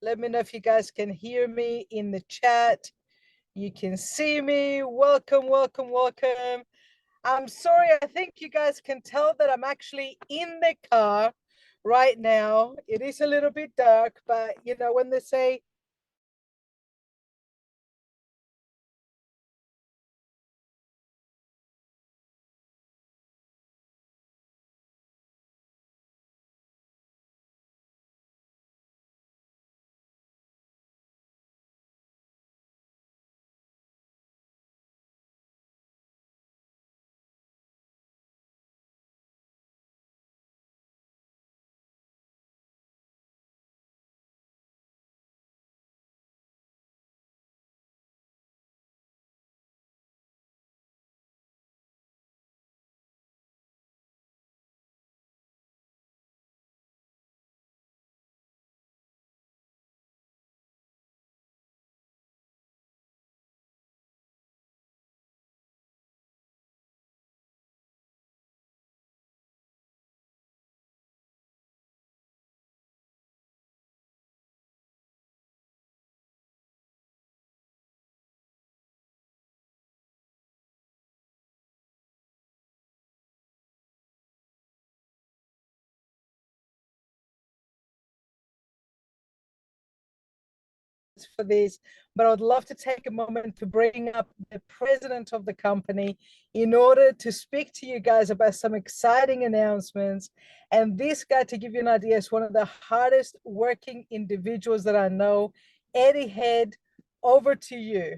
Let me know if you guys can hear me in the chat. You can see me. Welcome, welcome, welcome. I'm sorry, I think you guys can tell that I'm actually in the car right now. It is a little bit dark, but you know, when they say for this, but I would love to take a moment to bring up the president of the company in order to speak to you guys about some exciting announcements. And this guy, to give you an idea, is one of the hardest working individuals that I know. Eddie Head, over to you.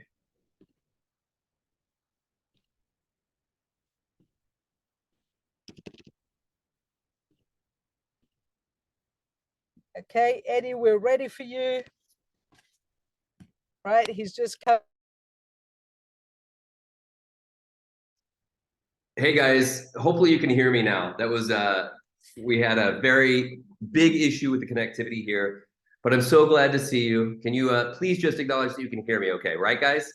Okay, Eddie, we're ready for you. Right, he's just come. Hey guys, hopefully you can hear me now. That was we had a very big issue with the connectivity here, but I'm so glad to see you. Can you please just acknowledge that you can hear me okay, right guys?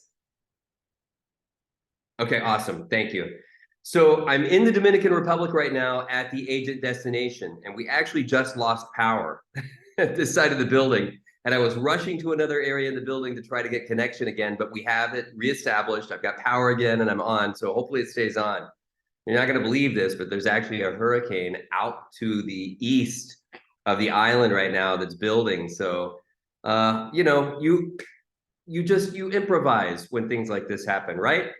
Okay, awesome, thank you. So I'm in the Dominican Republic right now at the agent destination, and we actually just lost power at this side of the building. And I was rushing to another area in the building to try to get connection again, but we have it reestablished. I've got power again and I'm on, so hopefully it stays on. You're not going to believe this, but there's actually a hurricane out to the east of the island right now that's building. So, you know, you improvise when things like this happen, right?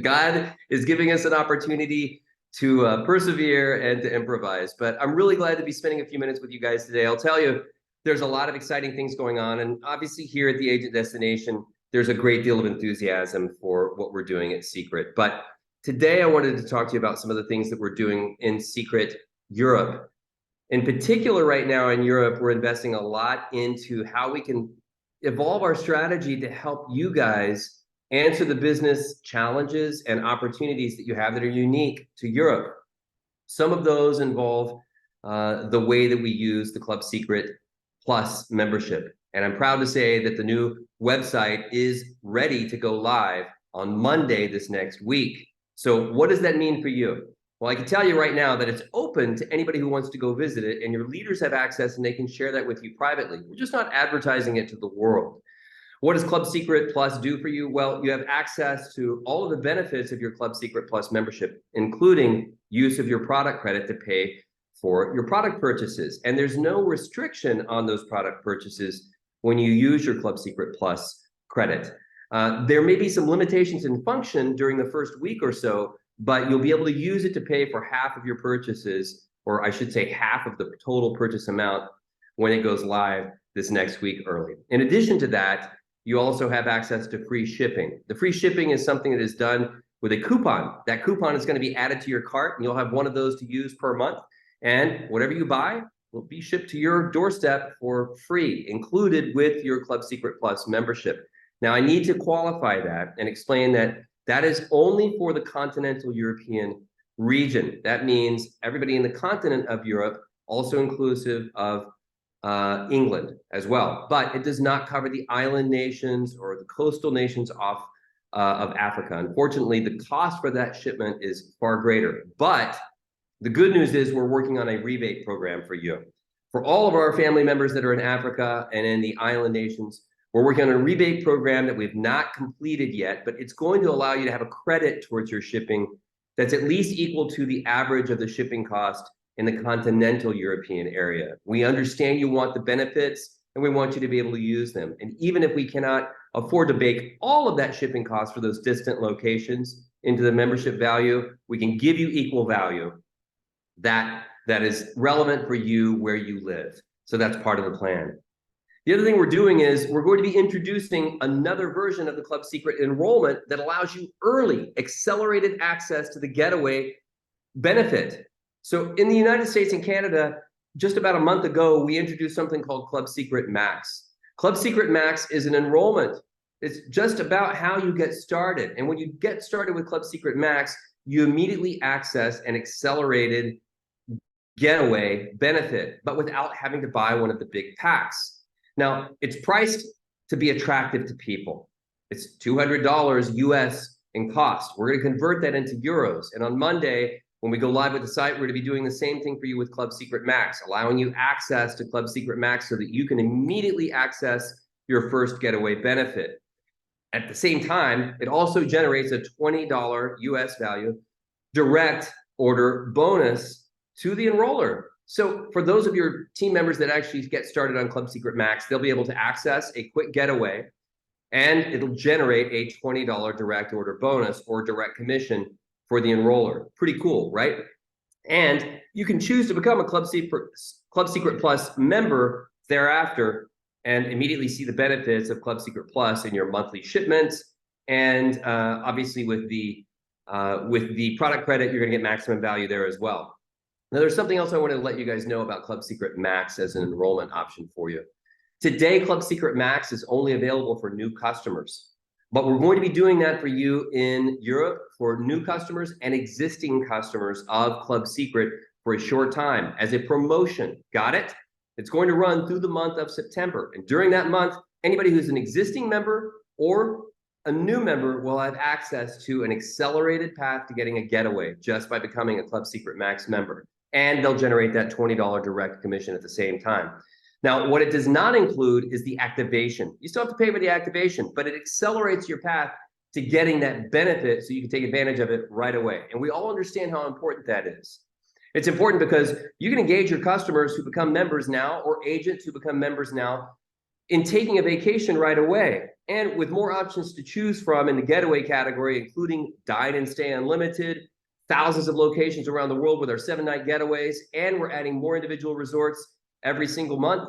God is giving us an opportunity to persevere and to improvise. But I'm really glad to be spending a few minutes with you guys today. I'll tell you, there's a lot of exciting things going on. And obviously here at the Agent Destination, there's a great deal of enthusiasm for what we're doing at Secret. But today I wanted to talk to you about some of the things that we're doing in Secret Europe. In particular, right now in Europe, we're investing a lot into how we can evolve our strategy to help you guys answer the business challenges and opportunities that you have that are unique to Europe. Some of those involve the way that we use the Club Secret Plus membership. And I'm proud to say that the new website is ready to go live on Monday this next week. So what does that mean for you? Well, I can tell you right now that it's open to anybody who wants to go visit it, and your leaders have access and they can share that with you privately. We're just not advertising it to the world. What does Club Secret Plus do for you? Well, you have access to all of the benefits of your Club Secret Plus membership, including use of your product credit to pay for your product purchases. And there's no restriction on those product purchases when you use your Club Secret Plus credit. There may be some limitations in function during the first week or so, but you'll be able to use it to pay for half of your purchases, or I should say half of the total purchase amount when it goes live this next week early. In addition to that, you also have access to free shipping. The free shipping is something that is done with a coupon. That coupon is going to be added to your cart, and you'll have one of those to use per month. And whatever you buy will be shipped to your doorstep for free, included with your Club Secret Plus membership. Now, I need to qualify that and explain that that is only for the continental European region. That means everybody in the continent of Europe, also inclusive of England as well. But it does not cover the island nations or the coastal nations off of Africa. Unfortunately, the cost for that shipment is far greater. But the good news is we're working on a rebate program for you. For all of our family members that are in Africa and in the island nations, we're working on a rebate program that we've not completed yet, but it's going to allow you to have a credit towards your shipping that's at least equal to the average of the shipping cost in the continental European area. We understand you want the benefits and we want you to be able to use them. And even if we cannot afford to bake all of that shipping cost for those distant locations into the membership value, we can give you equal value that is relevant for you where you live. So that's part of the plan. The other thing we're doing is we're going to be introducing another version of the Club Secret enrollment that allows you early, accelerated access to the Getaway benefit. So in the United States and Canada, just about a month ago, we introduced something called Club Secret Max. Club Secret Max is an enrollment. It's just about how you get started. And when you get started with Club Secret Max, you immediately access an accelerated Getaway benefit, but without having to buy one of the big packs. Now, it's priced to be attractive to people. It's $200 US in cost. We're going to convert that into euros. And on Monday, when we go live with the site, we're going to be doing the same thing for you with Club Secret Max, allowing you access to Club Secret Max so that you can immediately access your first Getaway benefit. At the same time, it also generates a $20 US value direct order bonus to the enroller. So for those of your team members that actually get started on Club Secret Max, they'll be able to access a quick getaway and it'll generate a $20 direct order bonus or direct commission for the enroller. Pretty cool, right? And you can choose to become a Club Secret Plus member thereafter and immediately see the benefits of Club Secret Plus in your monthly shipments. And obviously with the product credit, you're gonna get maximum value there as well. Now, there's something else I want to let you guys know about Club Secret Max as an enrollment option for you. Today, Club Secret Max is only available for new customers, but we're going to be doing that for you in Europe for new customers and existing customers of Club Secret for a short time as a promotion. Got it? It's going to run through the month of September. And during that month, anybody who's an existing member or a new member will have access to an accelerated path to getting a getaway just by becoming a Club Secret Max member. And they'll generate that $20 direct commission at the same time. Now, what it does not include is the activation. You still have to pay for the activation, but it accelerates your path to getting that benefit so you can take advantage of it right away. And we all understand how important that is. It's important because you can engage your customers who become members now or agents who become members now in taking a vacation right away. And with more options to choose from in the getaway category, including Dine and Stay Unlimited, thousands of locations around the world with our 7-night getaways, and we're adding more individual resorts every single month.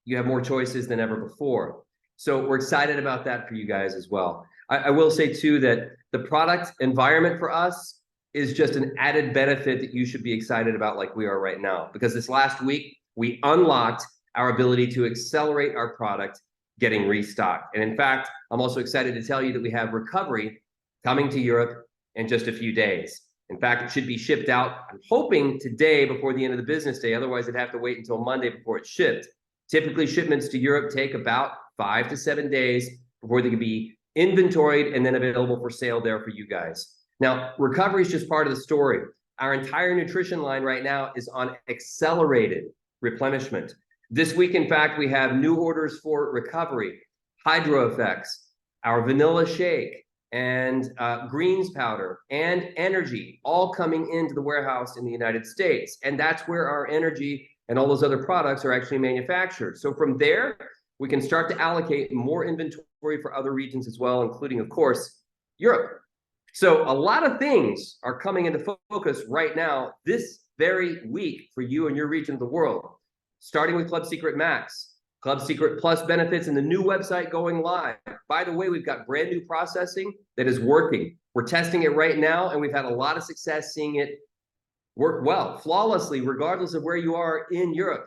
You have more choices than ever before. So we're excited about that for you guys as well. I will say too that the product environment for us is just an added benefit that you should be excited about like we are right now. Because this last week, we unlocked our ability to accelerate our product getting restocked. And in fact, I'm also excited to tell you that we have Recovery coming to Europe in just a few days. In fact, it should be shipped out, I'm hoping today before the end of the business day. Otherwise, I'd have to wait until Monday before it's shipped. Typically, shipments to Europe take about 5 to 7 days before they can be inventoried and then available for sale there for you guys. Now, Recovery is just part of the story. Our entire nutrition line right now is on accelerated replenishment. This week, in fact, we have new orders for Recovery, Hydro Effects, our vanilla shake, and greens powder and energy all coming into the warehouse in the United States. And that's where our energy and all those other products are actually manufactured. So from there, we can start to allocate more inventory for other regions as well, including, of course, Europe. So a lot of things are coming into focus right now this very week for you and your region of the world, starting with Club Secret Max, Club Secret Plus benefits, and the new website going live. By the way, we've got brand new processing that is working. We're testing it right now, and we've had a lot of success seeing it work well, flawlessly, regardless of where you are in Europe.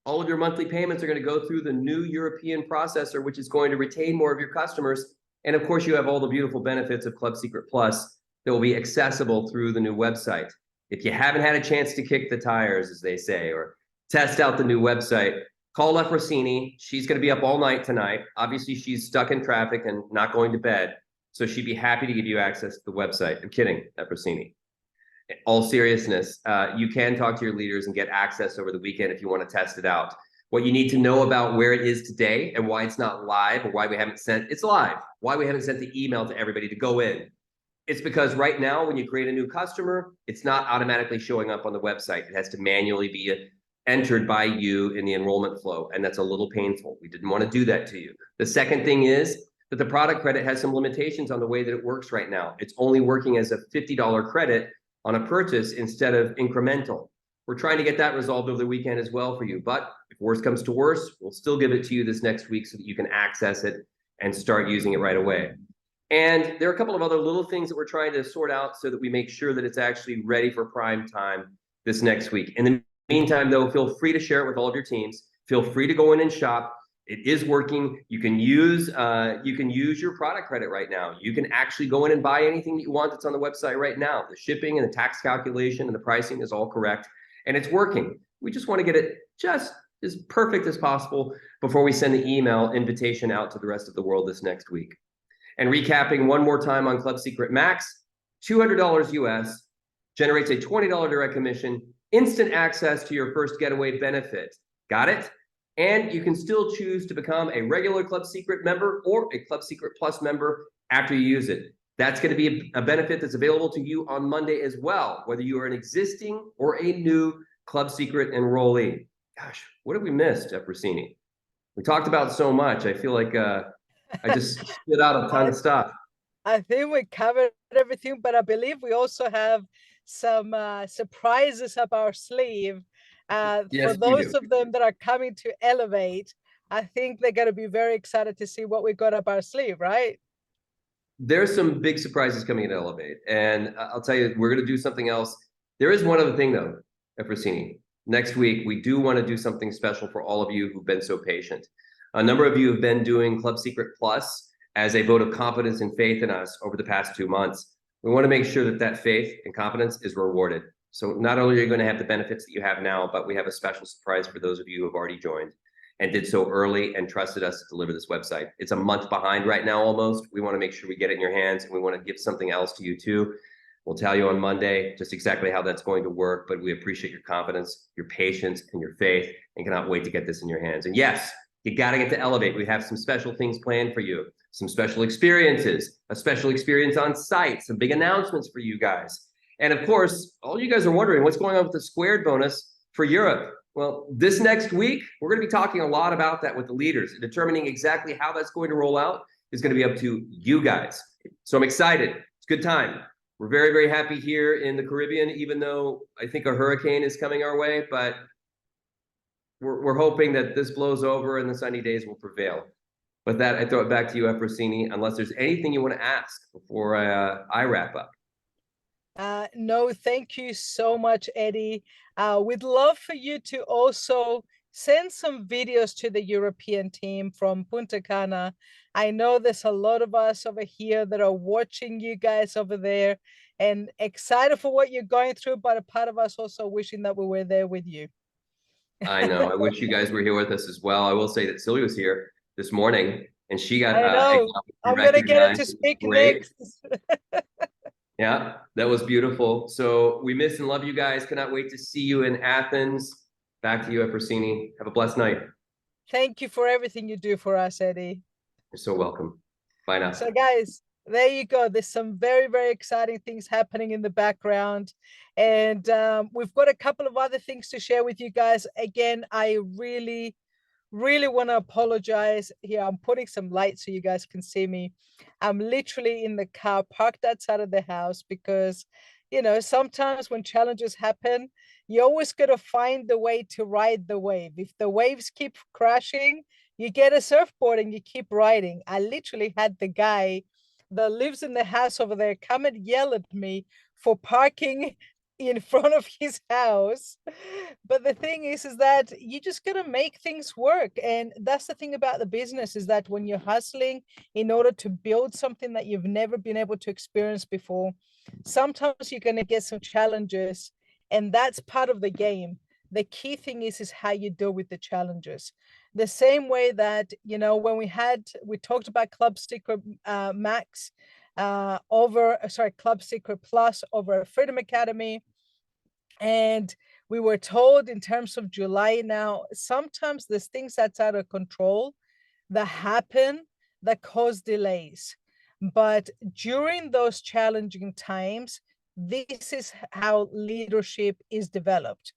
All of your monthly payments are going to go through the new European processor, which is going to retain more of your customers. And of course, you have all the beautiful benefits of Club Secret Plus that will be accessible through the new website. If you haven't had a chance to kick the tires, as they say, or test out the new website, call Efrosini. She's going to be up all night tonight. Obviously, she's stuck in traffic and not going to bed. So she'd be happy to give you access to the website. I'm kidding, Efrosini. All seriousness, you can talk to your leaders and get access over the weekend if you want to test it out. What you need to know about where it is today and why it's not live, or why we haven't sent, it's live, why we haven't sent the email to everybody to go in. It's because right now, when you create a new customer, it's not automatically showing up on the website. It has to manually be entered by you in the enrollment flow, and that's a little painful. We didn't want to do that to you. The second thing is that the product credit has some limitations on the way that it works right now. It's only working as a $50 credit on a purchase instead of incremental. We're trying to get that resolved over the weekend as well for you. But if worse comes to worse, we'll still give it to you this next week so that you can access it and start using it right away. And there are a couple of other little things that we're trying to sort out so that we make sure that it's actually ready for prime time this next week. In the meantime, though, feel free to share it with all of your teams. Feel free to go in and shop. It is working. You can use your product credit right now. You can actually go in and buy anything that you want that's on the website right now. The shipping and the tax calculation and the pricing is all correct, and it's working. We just want to get it just as perfect as possible before we send the email invitation out to the rest of the world this next week. And recapping one more time on Club Secret Max, $200 US, generates a $20 direct commission, instant access to your first getaway benefit. Got it? And you can still choose to become a regular Club Secret member or a Club Secret Plus member after you use it. That's going to be a benefit that's available to you on Monday as well, whether you are an existing or a new Club Secret enrollee. Gosh, what have we missed, Jeff Rossini? We talked about so much. I feel like I just spit out a ton of stuff. I think we covered everything, but I believe we also have some surprises up our sleeve. Yes, For we those do. of them that are coming to Elevate, I think they're going to be very excited to see what we got up our sleeve, right? There's some big surprises coming at Elevate, and I'll tell you, we're going to do something else. There is one other thing, though, Efrosini. Next week, we do want to do something special for all of you who've been so patient. A number of you have been doing Club Secret Plus as a vote of confidence and faith in us over the past 2 months. We want to make sure that that faith and confidence is rewarded. So not only are you going to have the benefits that you have now, but we have a special surprise for those of you who have already joined and did so early and trusted us to deliver this website. It's a month behind right now almost. We want to make sure we get it in your hands, and we want to give something else to you too. We'll tell you on Monday just exactly how that's going to work, but we appreciate your confidence, your patience, and your faith, and cannot wait to get this in your hands. And yes, you got to get to Elevate. We have some special things planned for you, some special experiences, a special experience on site, some big announcements for you guys. And of course, all you guys are wondering what's going on with the squared bonus for Europe. Well, this next week, we're going to be talking a lot about that with the leaders, and determining exactly how that's going to roll out is going to be up to you guys. So I'm excited. It's a good time. We're very, very happy here in the Caribbean, even though I think a hurricane is coming our way, but we're hoping that this blows over and the sunny days will prevail. With that, I throw it back to you, Efrosini, unless there's anything you want to ask before I wrap up. No, thank you so much, Eddie. We'd love for you to also send some videos to the European team from Punta Cana. I know there's a lot of us over here that are watching you guys over there and excited for what you're going through, but a part of us also wishing that we were there with you. I know. I wish you guys were here with us as well. I will say that Sylvia was here this morning, and she got I know. I'm going to get her to speak next. Yeah, that was beautiful. So we miss and love you guys. Cannot wait to see you in Athens. Back to you, Efrosini. Have a blessed night. Thank you for everything you do for us, Eddie. You're so welcome. Bye now. So guys, there you go. There's some very, very exciting things happening in the background. And we've got a couple of other things to share with you guys. Again, I really want to apologize here. I'm putting some lights so you guys can see me. I'm literally in the car parked outside of the house because, you know, sometimes when challenges happen, you always got to find the way to ride the wave. If the waves keep crashing, you get a surfboard and you keep riding. I literally had the guy that lives in the house over there come and yell at me for parking in front of his house. But the thing is that you just got to make things work. And that's the thing about the business, is that when you're hustling in order to build something that you've never been able to experience before, sometimes you're going to get some challenges, and that's part of the game. The key thing is how you deal with the challenges. The same way that, you know, when we talked about Club Secret Max, Club Secret Plus over Freedom Academy. And we were told in terms of July now, sometimes there's things that's out of control that happen that cause delays. But during those challenging times, this is how leadership is developed.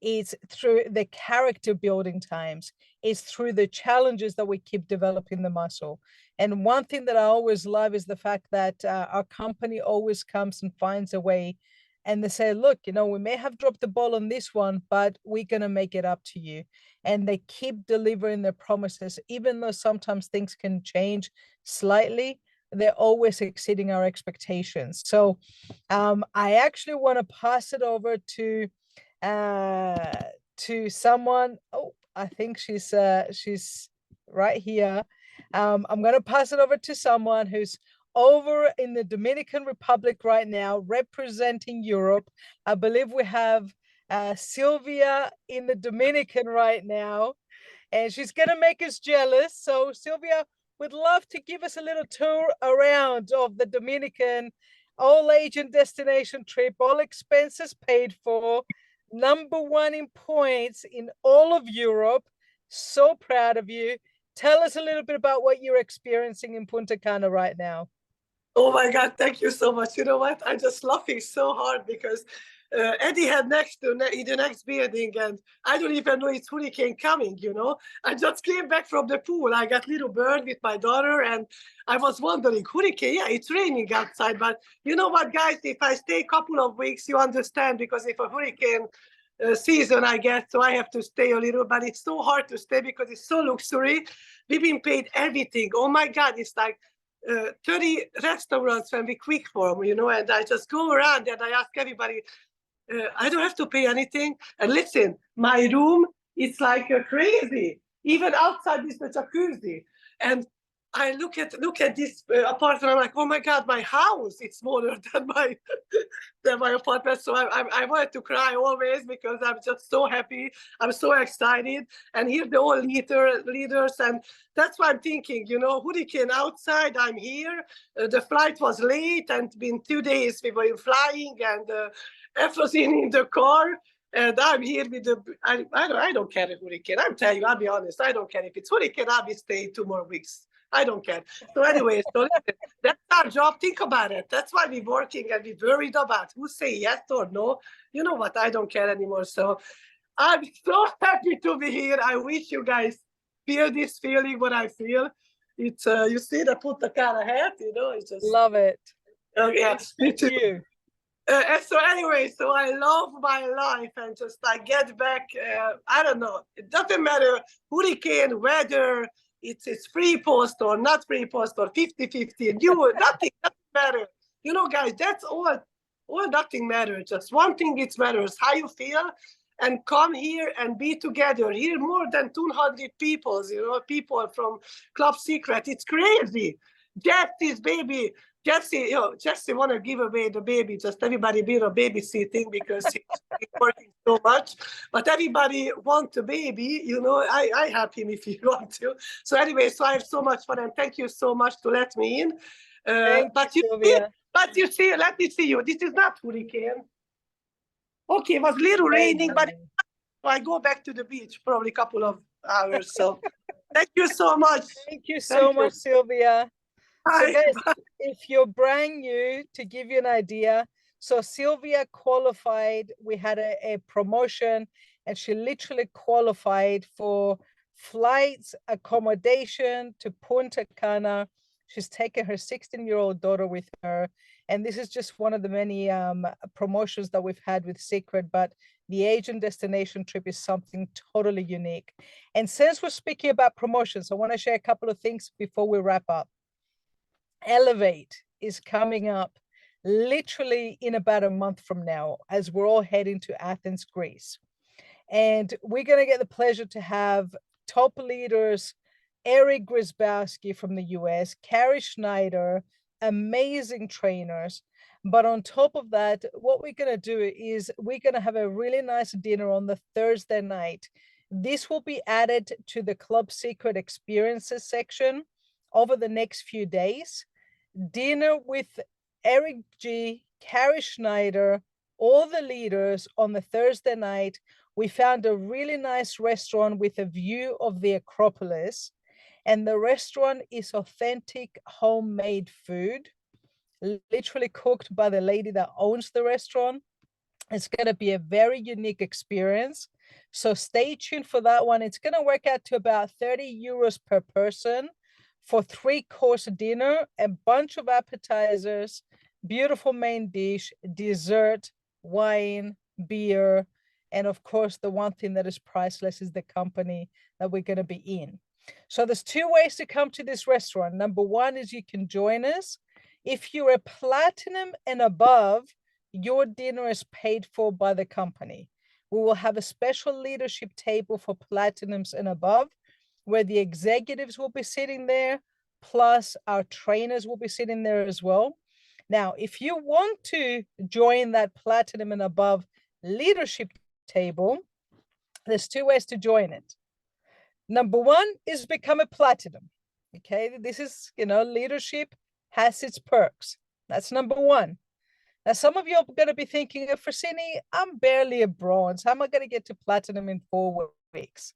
It's through the character building times. It's through the challenges that we keep developing the muscle. And one thing that I always love is the fact that our company always comes and finds a way. And they say, look, we may have dropped the ball on this one, but we're going to make it up to you. And they keep delivering their promises, even though sometimes things can change slightly. They're always exceeding our expectations. So I actually want to pass it over to someone. Oh, I think she's right here. I'm going to pass it over to someone who's over in the Dominican Republic right now, representing Europe. I believe we have Sylvia in the Dominican right now, and she's going to make us jealous. So Sylvia would love to give us a little tour around of the Dominican all-agent destination trip, all expenses paid for, #1 in points in all of Europe. So proud of you. Tell us a little bit about what you're experiencing in Punta Cana right now. Oh my God, thank you so much. You know what? I'm just laughing so hard because Eddie had in the next building, and I don't even know it's hurricane coming, I just came back from the pool. I got little bird with my daughter, and I was wondering, hurricane, yeah, it's raining outside. But you know what, guys, if I stay a couple of weeks, you understand, because if a hurricane season I get, so I have to stay a little, but it's so hard to stay because it's so luxury. We've been paid everything. Oh my God, it's like 30 restaurants when we quick form, and I just go around and I ask everybody, I don't have to pay anything. And listen, my room, it's like crazy. Even outside is the jacuzzi. And I look at this apartment. I'm like, oh my God, my house is smaller than my apartment. So I wanted to cry always because I'm just so happy. I'm so excited. And here the all leaders, and that's why I'm thinking, hurricane outside, I'm here. The flight was late, and been 2 days we were flying, and everything in the car. And I'm here with I don't care if hurricane. I'm telling you, I'll be honest. I don't care if it's hurricane. I'll be staying 2 more weeks. I don't care. So anyway, that's our job. Think about it. That's why we're working, and we're worried about who say yes or no. You know what? I don't care anymore. So I'm so happy to be here. I wish you guys feel this feeling, what I feel. It's you see the Punta Cana hat, it's just love it. Yeah, me too. And so anyway, so I love my life, and just I get back. I don't know. It doesn't matter hurricane, weather. It's free post or not free post or 50-50. And nothing doesn't matter. Guys, that's all nothing matters. Just one thing it matters, how you feel, and come here and be together. Here more than 200 people, people from Club Secret. It's crazy. Jesse's baby. Jesse want to give away the baby. Just everybody be a babysitting because he's working so much. But everybody want a baby. I help him if you want to. So anyway, so I have so much fun, and thank you so much to let me in. But you see, let me see you. This is not hurricane. Okay, it was a little raining, but I go back to the beach probably a couple of hours. So thank you so much. Thank you so much, Sylvia. So guys, if you're brand new, to give you an idea, so Sylvia qualified, we had a promotion, and she literally qualified for flights, accommodation to Punta Cana. She's taken her 16-year-old daughter with her. And this is just one of the many promotions that we've had with Secret, but the Agent destination trip is something totally unique. And since we're speaking about promotions, I want to share a couple of things before we wrap up. Elevate is coming up literally in about a month from now, as we're all heading to Athens, Greece. And we're going to get the pleasure to have top leaders, Eric Grisbowski from the US, Carrie Schneider, amazing trainers. But on top of that, what we're going to do is we're going to have a really nice dinner on the Thursday night. This will be added to the Club Secret experiences section over the next few days. dinner with Eric G, Carrie Schneider, all the leaders on the Thursday night. We found a really nice restaurant with a view of the Acropolis, and the restaurant is authentic homemade food, literally cooked by the lady that owns the restaurant. It's going to be a very unique experience. So stay tuned for that one. It's going to work out to about 30 euros per person for 3-course dinner, a bunch of appetizers, beautiful main dish, dessert, wine, beer, and of course, the one thing that is priceless is the company that we're going to be in. So there's 2 ways to come to this restaurant. Number one is you can join us. If you're a platinum and above, your dinner is paid for by the company. We will have a special leadership table for platinums and above, where the executives will be sitting there, plus our trainers will be sitting there as well. Now, if you want to join that platinum and above leadership table, there's 2 ways to join it. Number one is become a platinum. Okay, this is, leadership has its perks. That's number one. Now, some of you are going to be thinking, Francini, I'm barely a bronze. How am I going to get to platinum in 4 weeks?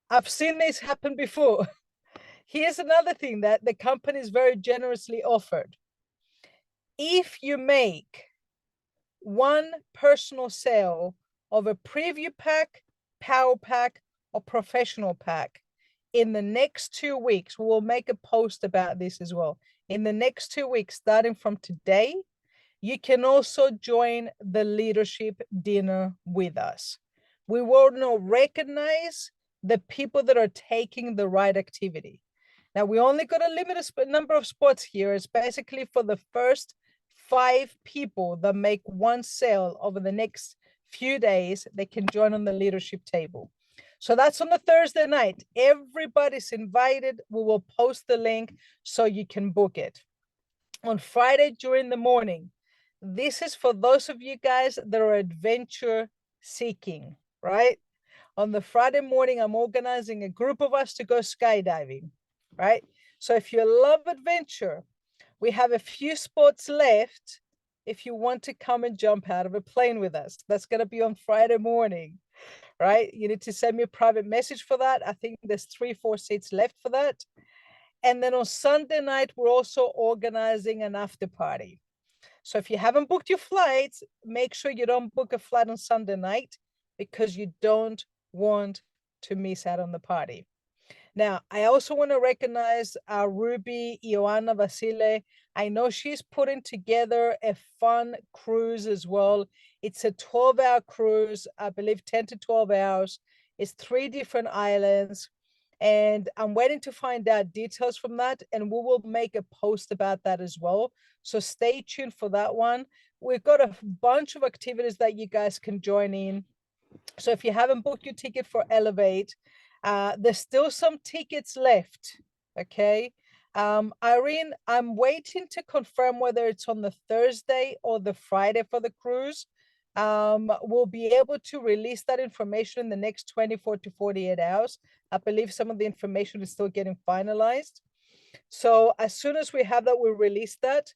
I've seen this happen before. Here's another thing that the company is very generously offered. If you make one personal sale of a preview pack, power pack, or professional pack in the next 2 weeks, we will make a post about this as well. In the next 2 weeks, starting from today, you can also join the leadership dinner with us. We will now recognize the people that are taking the right activity. Now, we only got a limited number of spots here. It's basically for the first 5 people that make one sale over the next few days, they can join on the leadership table. So that's on the Thursday night. Everybody's invited. We will post the link so you can book it. On Friday during the morning, this is for those of you guys that are adventure seeking, right? On the Friday morning, I'm organizing a group of us to go skydiving, right? So if you love adventure, we have a few spots left if you want to come and jump out of a plane with us. That's going to be on Friday morning, right? You need to send me a private message for that. I think there's 3-4 seats left for that. And then on Sunday night, we're also organizing an after party. So if you haven't booked your flights, make sure you don't book a flight on Sunday night because you don't want to miss out on the party. Now, I also want to recognize our Ruby, Ioana Vasile. I know she's putting together a fun cruise as well. It's a 12-hour cruise, I believe 10 to 12 hours. It's 3 different islands. And I'm waiting to find out details from that, and we will make a post about that as well. So stay tuned for that one. We've got a bunch of activities that you guys can join in. So if you haven't booked your ticket for Elevate, there's still some tickets left, okay? Irene, I'm waiting to confirm whether it's on the Thursday or the Friday for the cruise. We'll be able to release that information in the next 24 to 48 hours. I believe some of the information is still getting finalized. So as soon as we have that, we'll release that.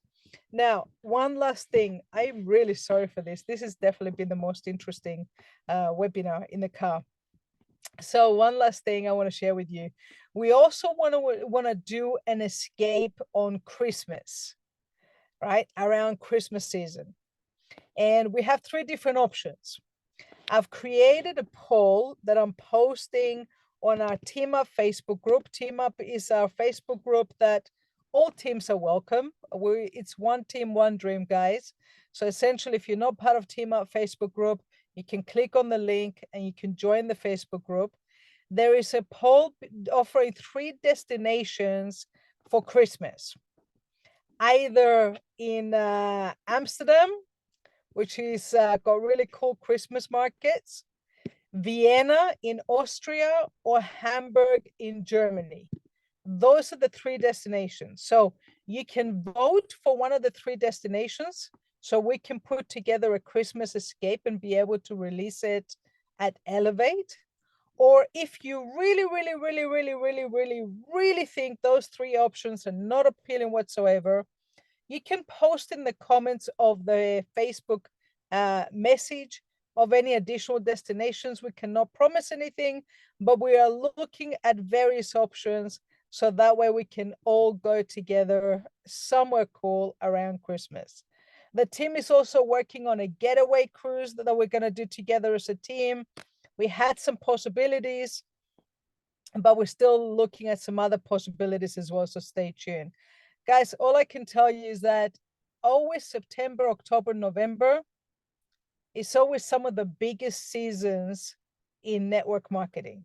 Now, one last thing. I'm really sorry for this. This has definitely been the most interesting webinar in the car. So one last thing I want to share with you. We also want to do an escape on Christmas, right? Around Christmas season. And we have 3 different options. I've created a poll that I'm posting on our Team Up Facebook group. Team Up is our Facebook group that all teams are welcome. It's one team, one dream, guys. So essentially, if you're not part of Team Up Facebook group, you can click on the link and you can join the Facebook group. There is a poll offering 3 destinations for Christmas, either in Amsterdam, which is got really cool Christmas markets, Vienna in Austria, or Hamburg in Germany. Those are the 3 destinations. So you can vote for one of the 3 destinations so we can put together a Christmas escape and be able to release it at Elevate. Or if you really, really, really, really, really, really, really think those three options are not appealing whatsoever, you can post in the comments of the Facebook message of any additional destinations. We cannot promise anything, but we are looking at various options so that way we can all go together somewhere cool around Christmas. The team is also working on a getaway cruise that we're going to do together as a team. We had some possibilities, but we're still looking at some other possibilities as well, so stay tuned. Guys, all I can tell you is that always September, October, November is always some of the biggest seasons in network marketing.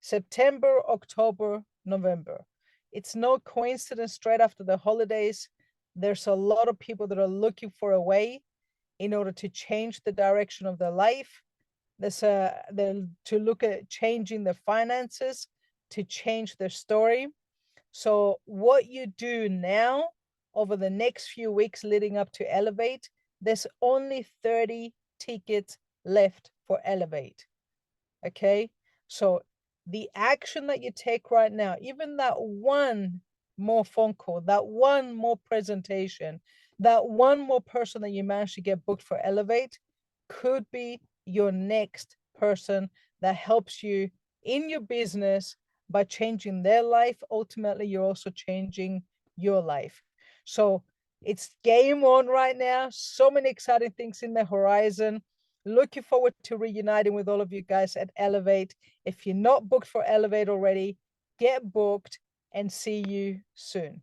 September, October, November. It's no coincidence straight after the holidays. There's a lot of people that are looking for a way in order to change the direction of their life. To look at changing their finances, to change their story. So what you do now over the next few weeks leading up to Elevate, there's only 30 tickets left for Elevate. Okay, so the action that you take right now, even that one more phone call, that one more presentation, that one more person that you manage to get booked for Elevate could be your next person that helps you in your business by changing their life. Ultimately, you're also changing your life. So it's game on right now. So many exciting things in the horizon. Looking forward to reuniting with all of you guys at Elevate. If you're not booked for Elevate already, get booked and see you soon.